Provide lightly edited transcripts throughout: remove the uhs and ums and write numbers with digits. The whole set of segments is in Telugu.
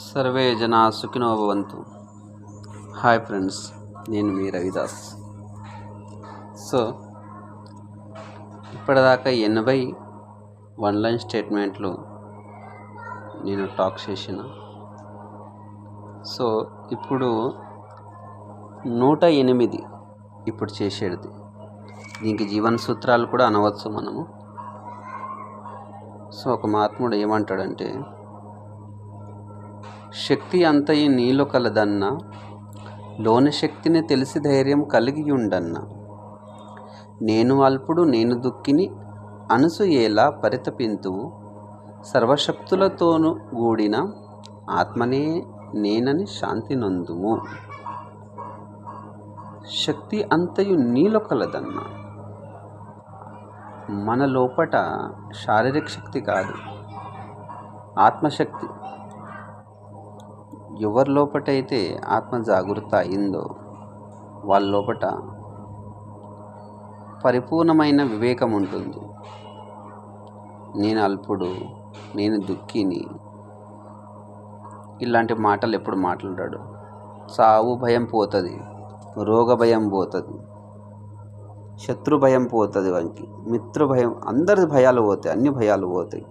సర్వే జనా సుఖినో భవంతు. హాయ్ ఫ్రెండ్స్, నేను మీ రవిదాస్. సో ఇప్పటిదాకా 80 వన్ లైన్ స్టేట్మెంట్లు నేను టాక్ చేసిన. సో ఇప్పుడు 108 ఇప్పుడు చేసేది. దీనికి జీవన సూత్రాలు కూడా అనవచ్చు మనము. సో ఒక మహాత్ముడు ఏమంటాడంటే, శక్తి అంతయి నీలో కలదన్నా, లోని శక్తిని తెలిసి ధైర్యం కలిగి ఉండన్నా, నేను అల్పుడు నేను దుఃఖిని అనసూయేలా పరితపింతువు, సర్వశక్తులతోనూ గూడిన ఆత్మనే నేనని శాంతి నొందుము. శక్తి అంతయు నీలో కలదన్నా, మన లోపట శారీరక శక్తి కాదు, ఆత్మశక్తి. ఎవరి లోపటైతే ఆత్మ జాగృత అయిందో వాళ్ళ లోపట పరిపూర్ణమైన వివేకం ఉంటుంది. నేను అల్పుడు, నేను దుఃఖిని, ఇలాంటి మాటలు ఎప్పుడు మాట్లాడాడు. సావు భయం పోతుంది, రోగ భయం పోతుంది, శత్రు భయం పోతుంది, వానికి మిత్రు భయం, అందరి భయాలు పోతాయి, అన్ని భయాలు పోతాయి.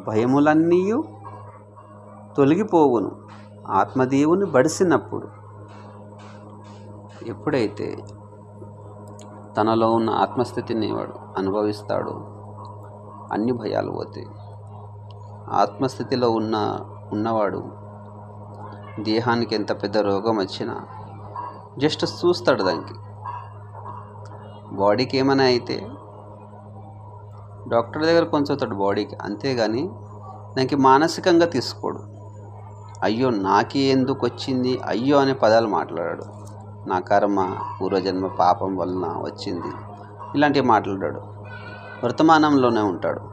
భయములన్నీ తొలగిపోవును ఆత్మదేవుని బడిసినప్పుడు. ఎప్పుడైతే తనలో ఉన్న ఆత్మస్థితిని వాడు అనుభవిస్తాడో అన్ని భయాలు పోతాయి. ఆత్మస్థితిలో ఉన్నవాడు దేహానికి ఎంత పెద్ద రోగం వచ్చినా జస్ట్ చూస్తాడు. దానికి బాడీకి ఏమైనా అయితే డాక్టర్ దగ్గర కొంచెం బాడీకి, అంతేగాని దానికి మానసికంగా తీసుకోడు. అయ్యో నాకే ఎందుకు వచ్చింది, అయ్యో అనే పదాలు మాట్లాడాడు. నా కర్మ, పూర్వజన్మ పాపం వలన వచ్చింది, ఇలాంటివి మాట్లాడాడు. వర్తమానంలోనే ఉంటాడు.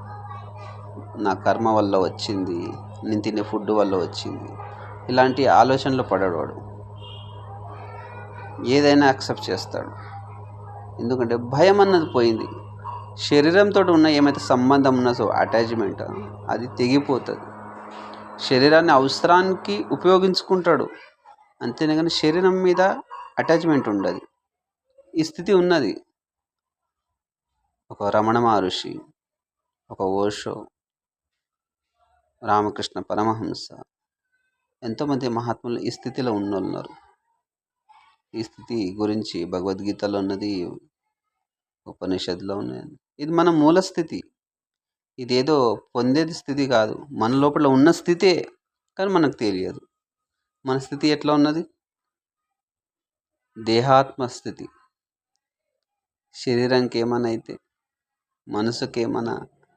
నా కర్మ వల్ల వచ్చింది, నేను తినే ఫుడ్ వల్ల వచ్చింది, ఇలాంటి ఆలోచనలు పడాడు. వాడు ఏదైనా యాక్సెప్ట్ చేస్తాడు. ఎందుకంటే భయం అన్నది పోయింది. శరీరంతో ఉన్న ఏమైతే సంబంధం ఉన్నదో అటాచ్మెంట్, అది తెగిపోతుంది. శరీరాన్ని అవసరానికి ఉపయోగించుకుంటాడు, అంతేగాని శరీరం మీద అటాచ్మెంట్ ఉండదు. ఈ స్థితి ఉన్నది. ఒక రమణ మహర్షి, ఒక ఓషో, రామకృష్ణ పరమహంస, ఎంతోమంది మహాత్ములు ఈ స్థితిలో ఉన్నోళ్ళున్నారు. ఈ స్థితి గురించి భగవద్గీతలో ఉన్నది, ఉపనిషత్తులో ఉన్నది. ఇది మన మూల స్థితి. ఇదేదో పొందేది స్థితి కాదు, మన లోపల ఉన్న స్థితే, కానీ మనకు తెలియదు. మన స్థితి ఎట్లా ఉన్నది? దేహాత్మ స్థితి. శరీరానికి ఏమైనా అయితే, మనసుకి ఏమైనా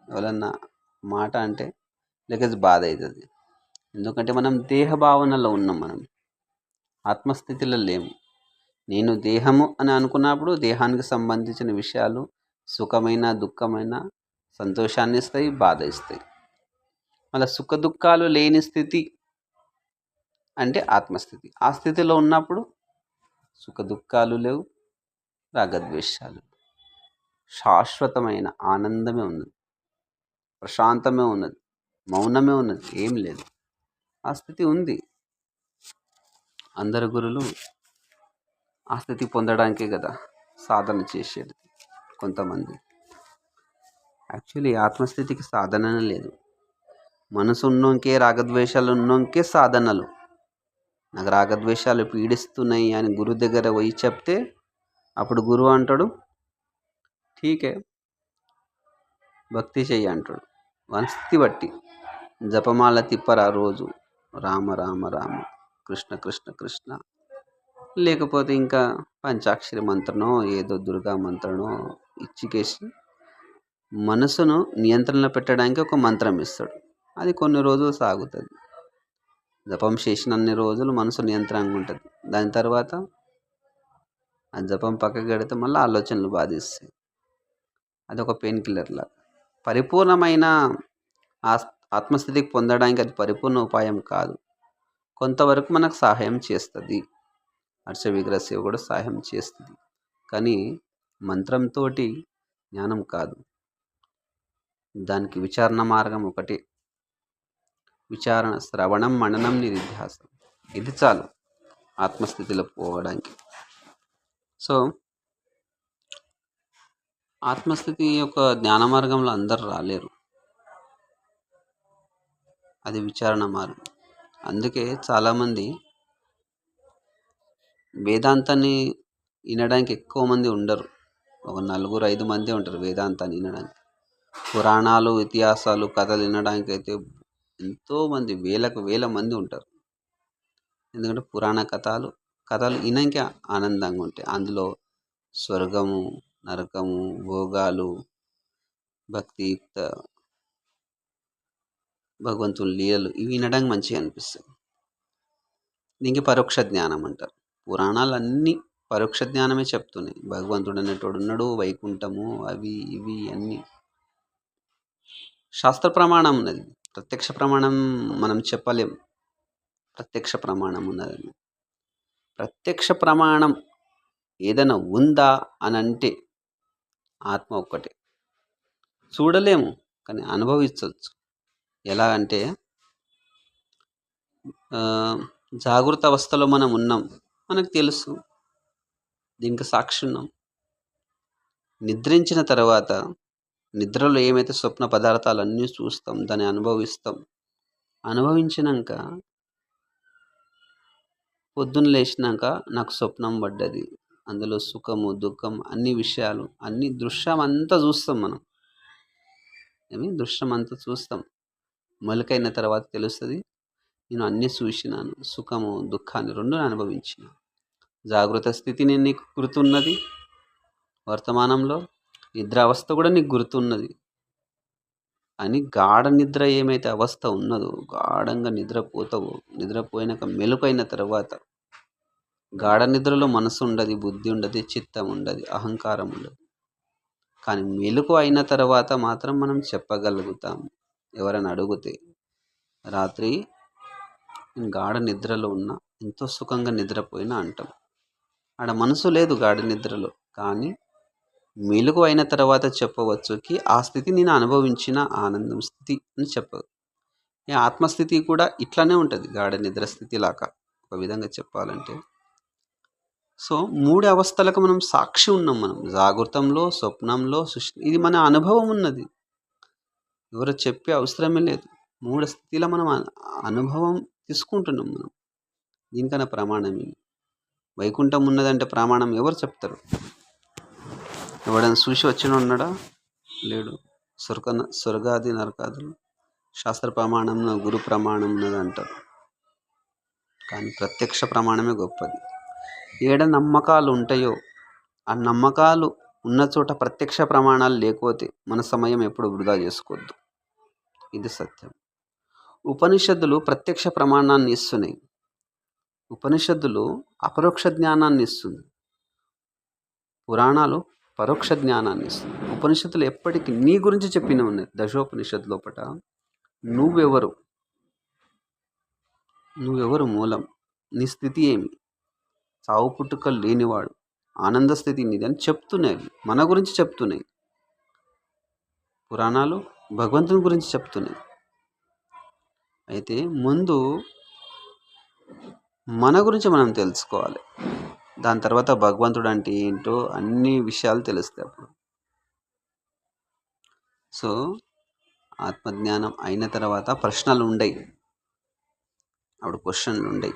ఎవరన్నా మాట అంటే లేకపోతే బాధ అవుతుంది. ఎందుకంటే మనం దేహ భావనలో ఉన్నాం, మనం ఆత్మస్థితిలో లేము. నేను దేహము అని అనుకున్నప్పుడు దేహానికి సంబంధించిన విషయాలు సుఖమైన దుఃఖమైన సంతోషాన్ని ఇస్తాయి, బాధ ఇస్తాయి. మళ్ళీ సుఖ దుఃఖాలు లేని స్థితి అంటే ఆత్మస్థితి. ఆ స్థితిలో ఉన్నప్పుడు సుఖ దుఃఖాలు లేవు, రాగద్వేషాలు, శాశ్వతమైన ఆనందమే ఉన్నది, ప్రశాంతమే ఉన్నది, మౌనమే ఉన్నది, ఏం లేదు. ఆ స్థితి ఉంది. అందరు గురులు ఆ స్థితి పొందడానికే కదా సాధన చేసేది. కొంతమంది యాక్చువల్లీ ఆత్మస్థితికి సాధననే లేదు. మనసు ఉన్నోంకే, రాగద్వేషాలు ఉన్నోంకే సాధనలు. నాకు రాగద్వేషాలు పీడిస్తున్నాయి అని గురువు దగ్గర పోయి చెప్తే అప్పుడు గురువు అంటాడు, ఠీకే భక్తి చెయ్యి అంటాడు. వాని స్థితి బట్టి జపమాల తిప్పరా రోజు, రామ రామ రామ, కృష్ణ కృష్ణ కృష్ణ, లేకపోతే ఇంకా పంచాక్షరి మంత్రనో ఏదో దుర్గా మంత్రనో ఇచ్చికేసి మనసును నియంత్రణలో పెట్టడానికి ఒక మంత్రం ఇస్తాడు. అది కొన్ని రోజులు సాగుతుంది. జపం చేసినన్ని రోజులు మనసు నియంత్రణగా ఉంటుంది. దాని తర్వాత ఆ జపం పక్కకి పెడితే మళ్ళీ ఆలోచనలు బాధిస్తాయి. అదొక పెయిన్ కిల్లర్ లాగా. పరిపూర్ణమైన ఆత్మస్థితికి పొందడానికి అది పరిపూర్ణ ఉపాయం కాదు. కొంతవరకు మనకు సహాయం చేస్తుంది. హర్ష విగ్రహ సేవ కూడా సహాయం చేస్తుంది, కానీ మంత్రంతో జ్ఞానం కాదు. దానికి విచారణ మార్గం ఒకటి. విచారణ, శ్రవణం, మననం, నిధిధ్యాసనం. ఇది చాలు ఆత్మస్థితిలో పోవడానికి. సో ఆత్మస్థితి యొక్క జ్ఞాన మార్గంలో అందరు రాలేరు. అది విచారణ మార్గం. అందుకే చాలామంది వేదాంతాన్ని వినడానికి ఎక్కువ మంది ఉండరు. ఒక 4, 5 మందే ఉంటారు వేదాంతాన్ని వినడానికి. పురాణాలు, ఇతిహాసాలు, కథలు వినడానికి అయితే ఎంతోమంది, వేల మంది ఉంటారు. ఎందుకంటే పురాణ కథలు వినకే ఆనందంగా ఉంటాయి. అందులో స్వర్గము, నరకము, భోగాలు, భక్తియుక్త భగవంతుని లీలలు ఇవి వినడానికి మంచిగా అనిపిస్తాయి. దీనికి పరోక్ష జ్ఞానం అంటారు. పురాణాలు అన్నీ పరోక్ష జ్ఞానమే చెప్తున్నాయి. భగవంతుడు అనేటోడు ఉన్నాడు, వైకుంఠము, అవి ఇవి అన్నీ. శాస్త్ర ప్రమాణం ఉన్నది, ప్రత్యక్ష ప్రమాణం మనం చెప్పలేం. ప్రత్యక్ష ప్రమాణం ఉన్నది. ప్రత్యక్ష ప్రమాణం ఏదైనా ఉందా అని అంటే ఆత్మ ఒక్కటే. చూడలేము కానీ అనుభవించవచ్చు. ఎలా అంటే జాగృత అవస్థలో మనం ఉన్నాం, మనకు తెలుసు, దీనికి సాక్షి ఉన్నాం. నిద్రించిన తర్వాత నిద్రలో ఏమైతే స్వప్న పదార్థాలు అన్నీ చూస్తాం, దాన్ని అనుభవిస్తాం. అనుభవించినాక పొద్దున్న లేచినాక నాకు స్వప్నం పడ్డది, అందులో సుఖము, దుఃఖం, అన్ని విషయాలు, అన్ని దృశ్యం అంతా చూస్తాం మనం. దృశ్యం అంతా చూస్తాం. మొలకైన తర్వాత తెలుస్తుంది, నేను అన్నీ చూసినాను, సుఖము దుఃఖాన్ని రెండు అనుభవించిన. జాగృత స్థితిని నీకు గుర్తున్నది వర్తమానంలో, నిద్రావస్థ కూడా నీకు గుర్తున్నది అని. గాఢ నిద్ర ఏమైతే అవస్థ ఉన్నదో, గాఢంగా నిద్రపోతావో, నిద్రపోయినాక మెలుకైన తర్వాత, గాఢ నిద్రలో మనసు ఉండదు, బుద్ధి ఉండదు, చిత్తం ఉండదు, అహంకారం ఉండదు. కానీ మెలుకు అయిన తర్వాత మాత్రం మనం చెప్పగలుగుతాం. ఎవరైనా అడిగితే, రాత్రి నేను గాఢ నిద్రలో ఉన్నా, ఎంతో సుఖంగా నిద్రపోయినా అంటాం. ఆడ మనసు లేదు గాఢ నిద్రలో, కానీ మెలుగు అయిన తర్వాత చెప్పవచ్చుకి ఆ స్థితి నేను అనుభవించిన ఆనందం స్థితి అని చెప్పదు. ఈ ఆత్మస్థితి కూడా ఇట్లానే ఉంటుంది, గాఢ నిద్ర స్థితి లాగా ఒక విధంగా చెప్పాలంటే. సో 3 అవస్థలకు మనం సాక్షి ఉన్నాం. మనం జాగృతంలో, స్వప్నంలో, ఇది మన అనుభవం ఉన్నది, ఎవరో చెప్పే అవసరమే లేదు. 3 స్థితిలో మనం అనుభవం తీసుకుంటున్నాం మనం. దీనికన్నా ప్రమాణం ఏంటి? వైకుంఠం ఉన్నదంటే ప్రమాణం ఎవరు చెప్తారు? ఎవడైనా చూసి వచ్చిన ఉన్నాడా? లేడు. స్వర్గాది నరకాదులు శాస్త్ర ప్రమాణం, గురు ప్రమాణం ఉన్నది అంటారు. కానీ ప్రత్యక్ష ప్రమాణమే గొప్పది. ఏడ నమ్మకాలు ఉంటాయో ఆ నమ్మకాలు ఉన్న చోట ప్రత్యక్ష ప్రమాణాలు లేకపోతే మన సమయం ఎప్పుడు వృధా చేసుకోవద్దు. ఇది సత్యం. ఉపనిషత్తులు ప్రత్యక్ష ప్రమాణాన్ని ఇస్తున్నాయి, ఉపనిషత్తులు అపరోక్ష జ్ఞానాన్ని ఇస్తుంది, పురాణాలు పరోక్ష జ్ఞానాన్ని ఇస్తుంది. ఉపనిషత్తులు ఎప్పటికీ నీ గురించి చెప్పిన ఉన్నాయి. దశోపనిషత్తు లోపట నువ్వెవరు మూలం, నీ స్థితి ఏమి, చావు పుట్టుకలు లేనివాడు, ఆనంద స్థితి నీది అని చెప్తున్నాయి. మన గురించి చెప్తున్నాయి. పురాణాలు భగవంతుని గురించి చెప్తున్నాయి. అయితే ముందు మన గురించి మనం తెలుసుకోవాలి. దాని తర్వాత భగవంతుడు అంటే ఏంటో అన్ని విషయాలు తెలుస్తాయి అప్పుడు. సో ఆత్మజ్ఞానం అయిన తర్వాత ప్రశ్నలు ఉండయి, అప్పుడు క్వశ్చన్లు ఉండయి.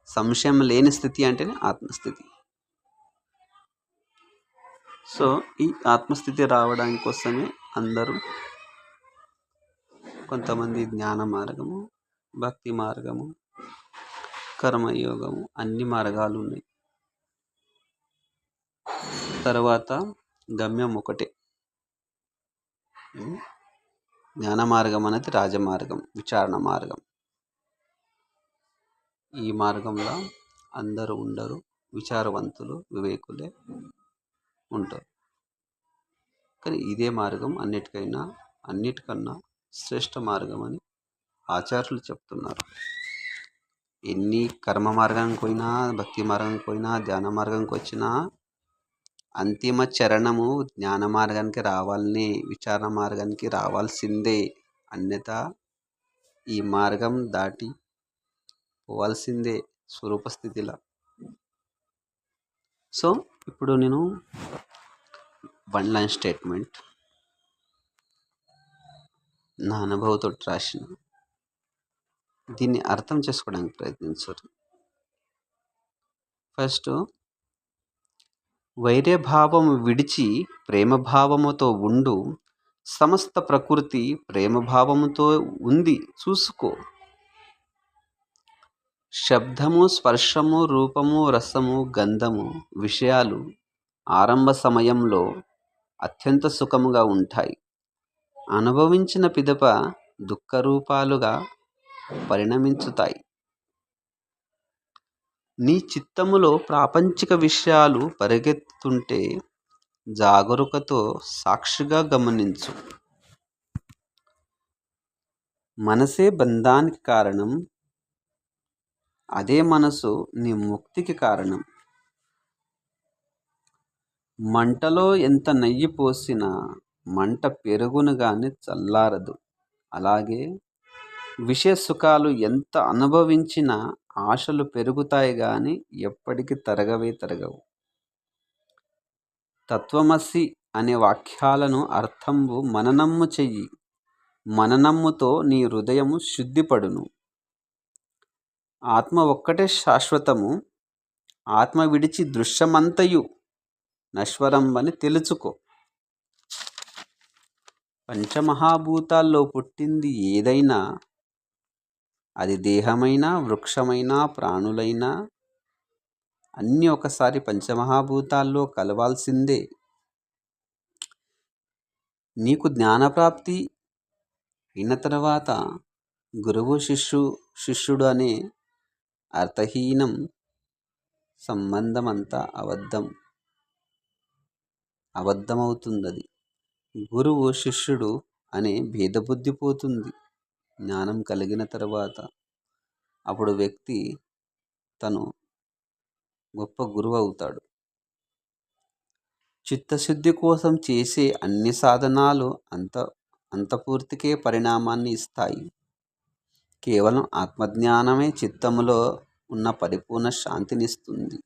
సంశయం లేని స్థితి అంటేనే ఆత్మస్థితి. సో ఈ ఆత్మస్థితి రావడానికి కోసమే అందరూ, కొంతమంది జ్ఞాన మార్గము, భక్తి మార్గము, కర్మయోగము, అన్ని మార్గాలు ఉన్నాయి. తర్వాత గమ్యం ఒకటే. జ్ఞాన మార్గం అనేది రాజమార్గం, విచారణ మార్గం. ఈ మార్గంలో అందరూ ఉండరు, విచారవంతులు, వివేకులే ఉంటారు. కానీ ఇదే మార్గం అన్నిటికన్నా శ్రేష్ఠ మార్గం అని ఆచార్యులు చెప్తున్నారు. ఎన్ని కర్మ మార్గానికి పోయినా, భక్తి మార్గానికి పోయినా, ధ్యాన మార్గానికి వచ్చినా అంతిమ చరణము జ్ఞాన మార్గానికి రావాలని, విచారణ మార్గానికి రావాల్సిందే. అన్యథా ఈ మార్గం దాటి పోవాల్సిందే స్వరూప స్థితిలో. సో ఇప్పుడు నేను వన్ లైన్ స్టేట్మెంట్ నా అనుభవంతో రాసిన, దీన్ని అర్థం చేసుకోవడానికి ప్రయత్నించారు. ఫస్ట్, వైర్యభావము విడిచి ప్రేమభావముతో ఉండు, సమస్త ప్రకృతి ప్రేమభావముతో ఉంది చూసుకో. శబ్దము, స్పర్శము, రూపము, రసము, గంధము విషయాలు ఆరంభ సమయంలో అత్యంత సుఖముగా ఉంటాయి. అనుభవించిన పిదప దుఃఖరూపాలుగా పరిణమించుతాయి. నీ చిత్తములో ప్రాపంచిక విషయాలు పరిగెత్తుంటే జాగరూకతో సాక్షిగా గమనించు. మనసే బంధానికి కారణం, అదే మనసు నీ ముక్తికి కారణం. మంటలో ఎంత నెయ్యి పోసినా మంట పెరుగును గాని చల్లారదు. అలాగే విషయ సుఖాలు ఎంత అనుభవించినా ఆశలు పెరుగుతాయి గాని ఎప్పటికీ తరగవు. తత్వమసి అనే వాక్యాలను అర్థంబు మననమ్ము చెయ్యి. మననమ్ముతో నీ హృదయము శుద్ధిపడును. ఆత్మ ఒక్కటే శాశ్వతము. ఆత్మ విడిచి దృశ్యమంతయు నశ్వరంబని తెలుసుకో. పంచమహాభూతాల్లో పుట్టింది ఏదైనా, అది దేహమైనా, వృక్షమైనా, ప్రాణులైనా, అన్నీ ఒకసారి పంచమహాభూతాల్లో కలవాల్సిందే. నీకు జ్ఞానప్రాప్తి అయిన తర్వాత గురువు శిష్యుడు అనే అర్థహీనం సంబంధమంతా అబద్ధమవుతుంది. గురువు శిష్యుడు అనే భేదబుద్ధి పోతుంది. జ్ఞానం కలిగిన తర్వాత అప్పుడు వ్యక్తి తను గొప్ప గురువు అవుతాడు. చిత్తశుద్ధి కోసం చేసే అన్ని సాధనాలు అంతపూర్తికే పరిణామాన్ని ఇస్తాయి. కేవలం ఆత్మజ్ఞానమే చిత్తములో ఉన్న పరిపూర్ణ శాంతినిస్తుంది.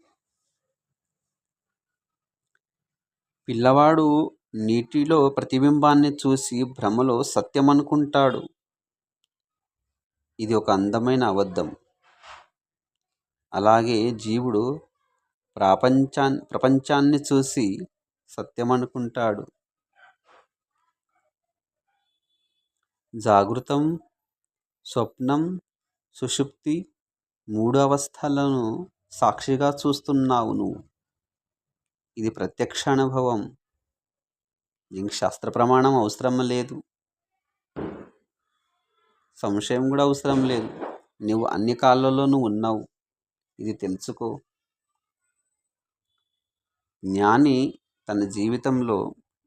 పిల్లవాడు నీటిలో ప్రతిబింబాన్ని చూసి భ్రమలో సత్యమనుకుంటాడు. ఇది ఒక అందమైన అబద్ధం. అలాగే జీవుడు ప్రపంచాన్ని చూసి సత్యమనుకుంటాడు. జాగృతం, స్వప్నం, సుషుప్తి 3 అవస్థలను సాక్షిగా చూస్తున్నావు నువ్వు. ఇది ప్రత్యక్ష అనుభవం. ఇంక శాస్త్ర ప్రమాణం అవసరం లేదు, సంశయం కూడా అవసరం లేదు. నువ్వు అన్ని కాలాల్లోనూ ఉన్నావు. ఇది తెలుసుకో. జ్ఞాని తన జీవితంలో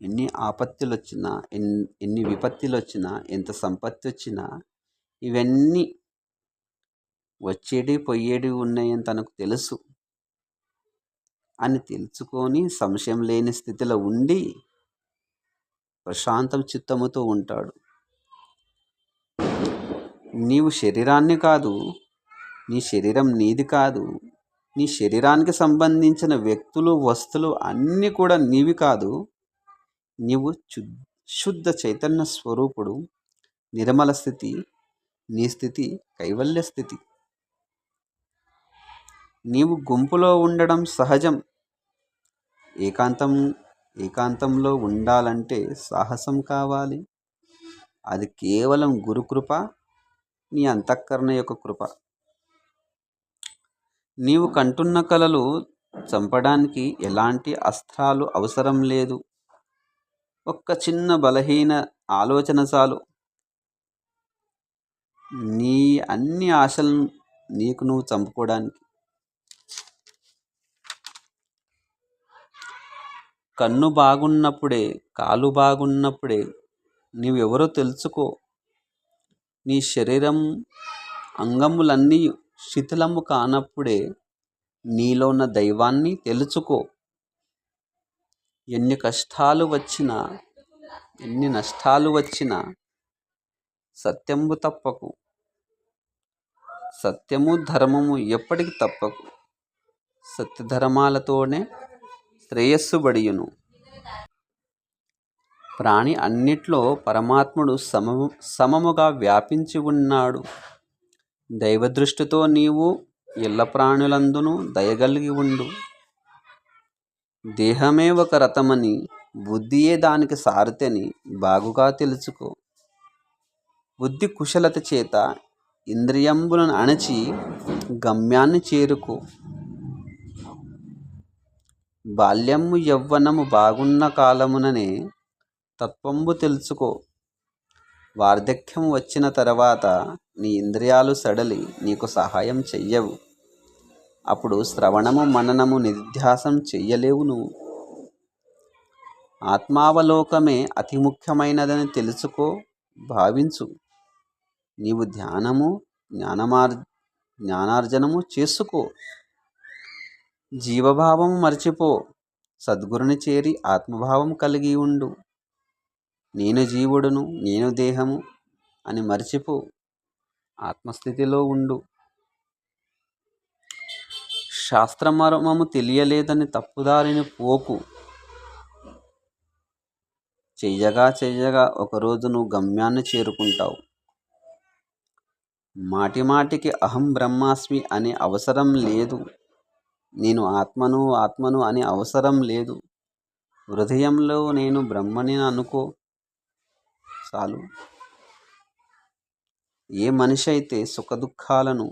ఎన్ని ఆపత్తులు వచ్చినా, ఎన్ని విపత్తులు వచ్చినా, ఎంత సంపత్తి వచ్చినా, ఇవన్నీ వచ్చేటి పోయేటి ఉన్నాయని తనకు తెలుసు అని తెలుసుకొని సంశయం లేని స్థితిలో ఉండి ప్రశాంతం చిత్తముతో ఉంటాడు. నీవు శరీరాన్ని కాదు, నీ శరీరం నీది కాదు, నీ శరీరానికి సంబంధించిన వ్యక్తులు, వస్తువులు అన్నీ కూడా నీవి కాదు. నీవు శుద్ధ చైతన్య స్వరూపుడు. నిర్మల స్థితి నీ స్థితి, కైవల్య స్థితి. నీవు గుంపులో ఉండడం సహజం. ఏకాంతంలో ఉండాలంటే సాహసం కావాలి. అది కేవలం గురుకృప, నీ అంతఃకరణ యొక్క కృప. నీవు కంటున్న కలలు చంపడానికి ఎలాంటి అస్త్రాలు అవసరం లేదు. ఒక్క చిన్న బలహీన ఆలోచన చాలు. నీ అన్ని ఆశలను నీకు నువ్వు చంపుకోవడానికి. కన్ను బాగున్నప్పుడే, కాలు బాగున్నప్పుడే నీవెవరో తెలుసుకో. నీ శరీరం అంగములన్నీ శిథిలము కానప్పుడే నీలో ఉన్న దైవాన్ని తెలుసుకో. ఎన్ని కష్టాలు వచ్చినా, ఎన్ని నష్టాలు వచ్చినా సత్యంబు తప్పకు. సత్యము ధర్మము ఎప్పటికి తప్పకు. సత్యధర్మాలతోనే శ్రేయస్సు బడియును. ప్రాణి అన్నిట్లో పరమాత్ముడు సమముగా వ్యాపించి ఉన్నాడు. దైవదృష్టితో నీవు ఎల్ల ప్రాణులందును దయగలిగి ఉండు. దేహమే ఒక రథమని, బుద్ధియే దానికి సారథని బాగుగా తెలుసుకో. బుద్ధి కుశలత చేత ఇంద్రియంబులను అణచి గమ్యాన్ని చేరుకో. బాల్యము యవ్వనము బాగున్న కాలముననే తత్వంబు తెలుసుకో. వార్ధక్యం వచ్చిన తర్వాత నీ ఇంద్రియాలు సడలి నీకు సహాయం చెయ్యవు. అప్పుడు శ్రవణము మననము నిధ్యాసం చెయ్యలేవు నువ్వు. ఆత్మావలోకమే అతి ముఖ్యమైనదని తెలుసుకో, భావించు. నీవు ధ్యానము జ్ఞానార్జనము చేసుకో. జీవభావము మర్చిపో. సద్గురుని చేరి ఆత్మభావం కలిగి ఉండు. నేను జీవుడును, నేను దేహము అని మర్చిపో. ఆత్మస్థితిలో ఉండు. శాస్త్రమర్మము తెలియలేదని తప్పుదారిని పోకు. చెయ్యగా చెయ్యగా ఒకరోజు నువ్వు గమ్యాన్ని చేరుకుంటావు. మాటి మాటికి అహం బ్రహ్మాస్మి అనే అవసరం లేదు. నేను ఆత్మను అనే అవసరం లేదు. హృదయంలో నేను బ్రహ్మని అనుకో చాలు. ఏ మనిషి అయితే సుఖదుఖాలను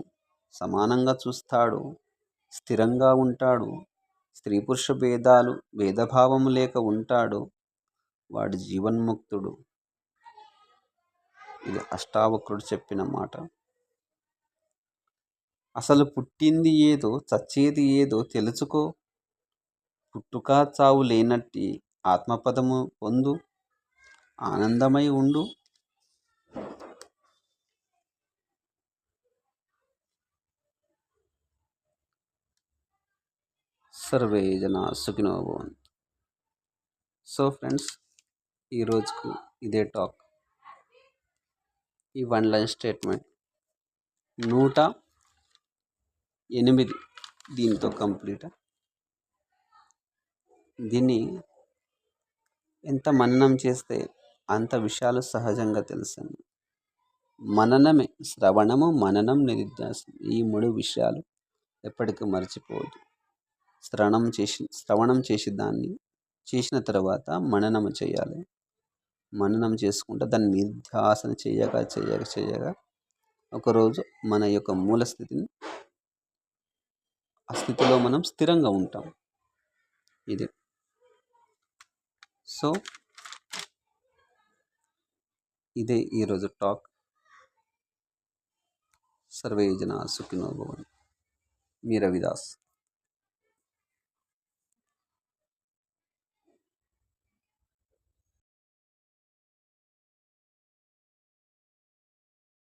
సమానంగా చూస్తాడో, స్థిరంగా ఉంటాడు, స్త్రీ పురుష భేదభావము లేక ఉంటాడు, వాడు జీవన్ముక్తుడు. ఇది అష్టావక్రుడు చెప్పిన మాట. అసలు పుట్టింది ఏదో చచ్చేది ఏదో తెలుసుకో. పుట్టుక చావు లేనట్టి ఆత్మపదము పొందు. ఆనందమై ఉండు. సర్వే జనా సుఖినో భవంతు. సో ఫ్రెండ్స్, ఈరోజుకు ఇదే టాక్. ఈ 1 లైన్ స్టేట్మెంట్ 108 దీంతో కంప్లీట్. దీన్ని ఎంత మననం చేస్తే అంత విషయాలు సహజంగా తెలుస్తుంది. మననమే, శ్రవణము మననం నిధిధ్యాసం, ఈ 3 విషయాలు ఎప్పటికీ మర్చిపోవద్దు. శ్రవణం చేసి దాన్ని చేసిన తర్వాత మననము చేయాలి. మననం చేసుకుంటే దాన్ని నిధ్యాసన చేయగా ఒకరోజు మన యొక్క మూల స్థితిని, ఆ స్థితిలో మనం స్థిరంగా ఉంటాం. ఇది. సో ఇదే ఈరోజు టాక్. సర్వే జనా సుఖినో భవంతు. మీ రవిదాస్.